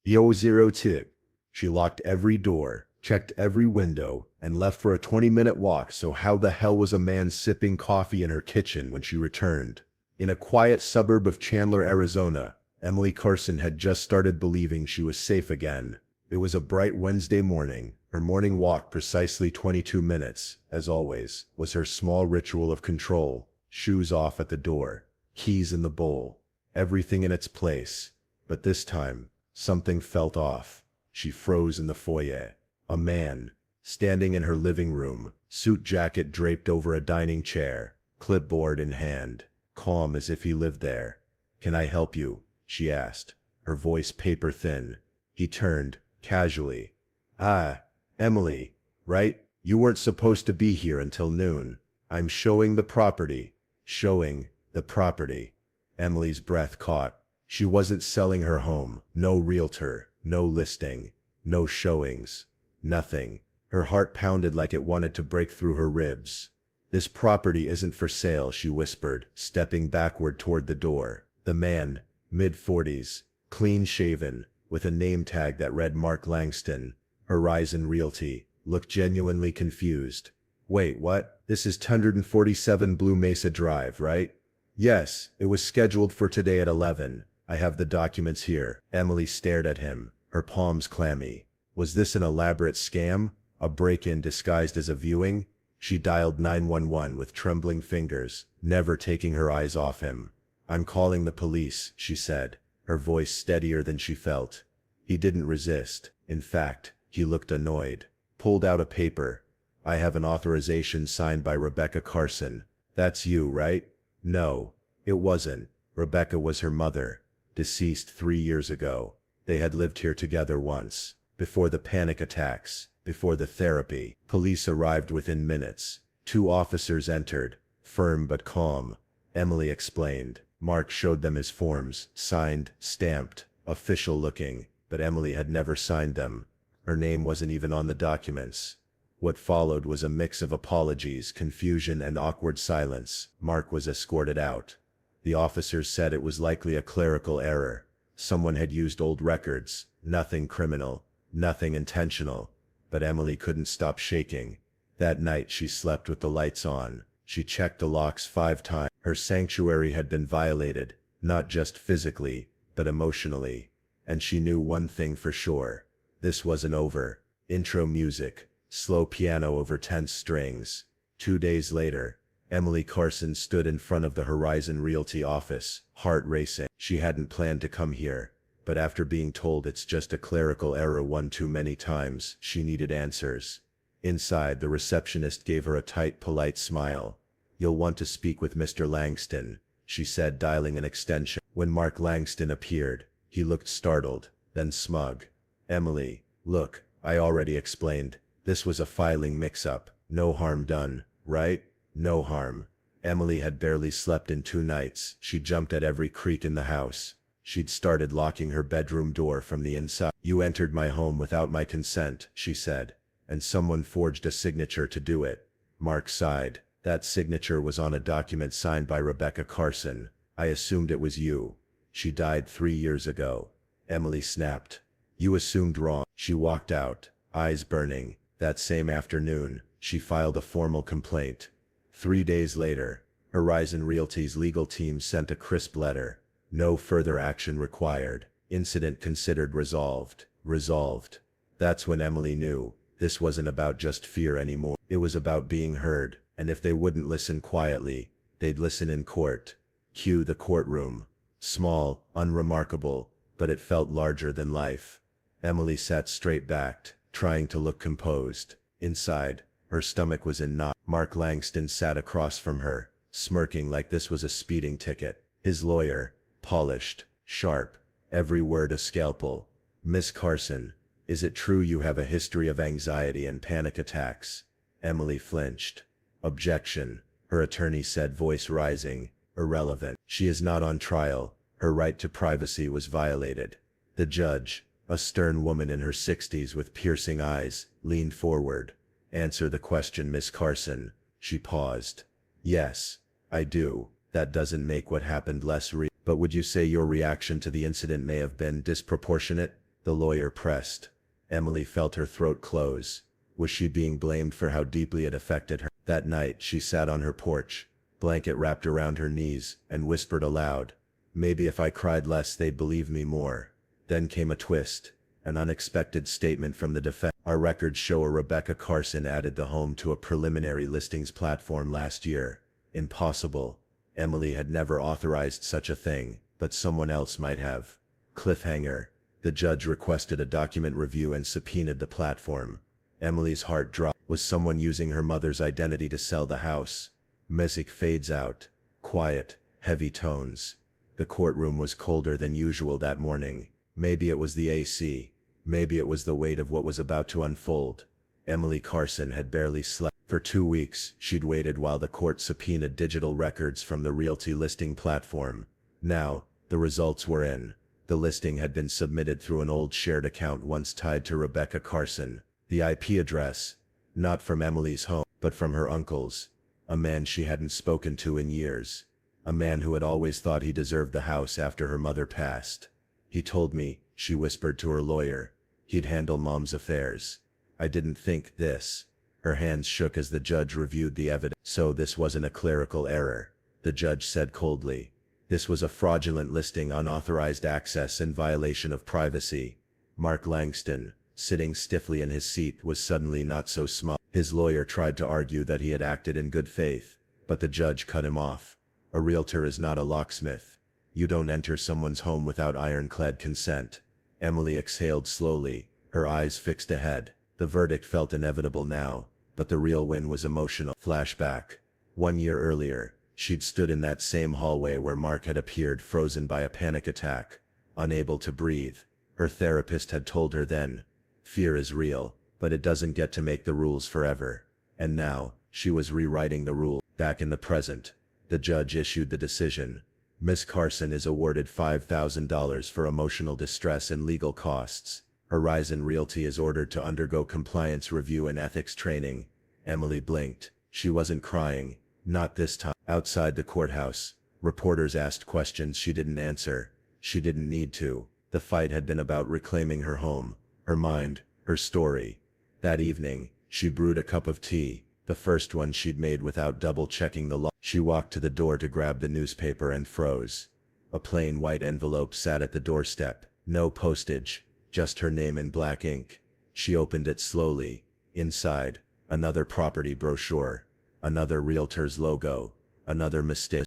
Yo zero tip. She locked every door, checked every window, and left for a 20-minute walk, so how the hell was a man sipping coffee in her kitchen when she returned? In a quiet suburb of Chandler, Arizona, Emily Carson had just started believing she was safe again. It was a bright Wednesday morning. Her morning walk, precisely 22 minutes, as always, was her small ritual of control. Shoes off at the door, keys in the bowl, everything in its place. But this time, something felt off. She froze in the foyer. A man, standing in her living room, suit jacket draped over a dining chair, clipboard in hand, calm as if he lived there. "Can I help you?" she asked, her voice paper thin. He turned, casually. "Ah, Emily, right? You weren't supposed to be here until noon. I'm showing the property." Showing the property. Emily's breath caught. She wasn't selling her home. No realtor, no listing, no showings, nothing. Her heart pounded like it wanted to break through her ribs. "This property isn't for sale," she whispered, stepping backward toward the door. The man, mid-40s, clean-shaven, with a name tag that read Mark Langston, Horizon Realty, looked genuinely confused. "Wait, what? This is 147 Blue Mesa Drive, right?" "Yes, it was scheduled for today at 11. I have the documents here." Emily stared at him, her palms clammy. Was this an elaborate scam? A break-in disguised as a viewing? She dialed 911 with trembling fingers, never taking her eyes off him. "I'm calling the police," she said, her voice steadier than she felt. He didn't resist. In fact, he looked annoyed. Pulled out a paper. "I have an authorization signed by Rebecca Carson." "That's you, right?" No, it wasn't. Rebecca was her mother, deceased 3 years ago. They had lived here together once, before the panic attacks, before the therapy. Police arrived within minutes. 2 officers entered, firm but calm. Emily explained. Mark showed them his forms, signed, stamped, official looking, but Emily had never signed them. Her name wasn't even on the documents. What followed was a mix of apologies, confusion, and awkward silence. Mark was escorted out. The officers said it was likely a clerical error. Someone had used old records. Nothing criminal, nothing intentional. But Emily couldn't stop shaking. That night she slept with the lights on. She checked the locks 5 times. Her sanctuary had been violated, not just physically, but emotionally. And she knew one thing for sure. This wasn't over. Intro music. Slow piano over tense strings. 2 days later, Emily Carson stood in front of the Horizon Realty office, heart racing. She hadn't planned to come here, but after being told it's just a clerical error one too many times, she needed answers. Inside, the receptionist gave her a tight, polite smile. "You'll want to speak with Mr. Langston," she said, dialing an extension. When Mark Langston appeared, he looked startled, then smug. "Emily, look, I already explained. This was a filing mix-up. No harm done, right?" No harm. Emily had barely slept in 2 nights. She jumped at every creak in the house. She'd started locking her bedroom door from the inside. "You entered my home without my consent," she said, "and someone forged a signature to do it." Mark sighed. "That signature was on a document signed by Rebecca Carson. I assumed it was you. She died 3 years ago." Emily snapped. "You assumed wrong." She walked out, eyes burning. That same afternoon, she filed a formal complaint. 3 days later, Horizon Realty's legal team sent a crisp letter. No further action required. Incident considered resolved. Resolved. That's when Emily knew. This wasn't about just fear anymore. It was about being heard, and if they wouldn't listen quietly, they'd listen in court. Cue the courtroom. Small, unremarkable, but it felt larger than life. Emily sat straight-backed, trying to look composed. Inside, her stomach was in knots. Mark Langston sat across from her, smirking like this was a speeding ticket. His lawyer, polished, sharp, every word a scalpel. "Miss Carson, is it true you have a history of anxiety and panic attacks?" Emily flinched. "Objection," her attorney said, voice rising. "Irrelevant. She is not on trial. Her right to privacy was violated." The judge, a stern woman in her 60s with piercing eyes, leaned forward. "Answer the question, Miss Carson." She paused. "Yes, I do. That doesn't make what happened less real. But would you say your reaction to the incident may have been disproportionate?" The lawyer pressed. Emily felt her throat close. Was she being blamed for how deeply it affected her? That night, she sat on her porch, blanket wrapped around her knees, and whispered aloud, "Maybe if I cried less they'd believe me more." Then came a twist, an unexpected statement from the defense. Our records show a Rebecca Carson added the home to a preliminary listings platform last year. Impossible. Emily had never authorized such a thing, but someone else might have. Cliffhanger. The judge requested a document review and subpoenaed the platform. Emily's heart dropped. Was someone using her mother's identity to sell the house? Music fades out. Quiet, heavy tones. The courtroom was colder than usual that morning. Maybe it was the AC. Maybe it was the weight of what was about to unfold. Emily Carson had barely slept. For 2 weeks, she'd waited while the court subpoenaed digital records from the Realty listing platform. Now, the results were in. The listing had been submitted through an old shared account once tied to Rebecca Carson. The IP address, not from Emily's home, but from her uncle's. A man she hadn't spoken to in years. A man who had always thought he deserved the house after her mother passed. "He told me," she whispered to her lawyer, "he'd handle Mom's affairs. I didn't think this." Her hands shook as the judge reviewed the evidence. "So this wasn't a clerical error," the judge said coldly. "This was a fraudulent listing, unauthorized access, and violation of privacy." Mark Langston, sitting stiffly in his seat, was suddenly not so small. His lawyer tried to argue that he had acted in good faith, but the judge cut him off. "A realtor is not a locksmith. You don't enter someone's home without ironclad consent." Emily exhaled slowly, her eyes fixed ahead. The verdict felt inevitable now, but the real win was emotional. Flashback. 1 year earlier, she'd stood in that same hallway where Mark had appeared, frozen by a panic attack, unable to breathe. Her therapist had told her then, "Fear is real, but it doesn't get to make the rules forever." And now, she was rewriting the rule. Back in the present, the judge issued the decision. Miss Carson is awarded $5,000 for emotional distress and legal costs. Horizon Realty is ordered to undergo compliance review and ethics training. Emily blinked. She wasn't crying. Not this time. Outside the courthouse, reporters asked questions she didn't answer. She didn't need to. The fight had been about reclaiming her home, her mind, her story. That evening, she brewed a cup of tea, the first one she'd made without double-checking the law. She walked to the door to grab the newspaper and froze. A plain white envelope sat at the doorstep. No postage, just her name in black ink. She opened it slowly. Inside, another property brochure. Another realtor's logo. Another mistake.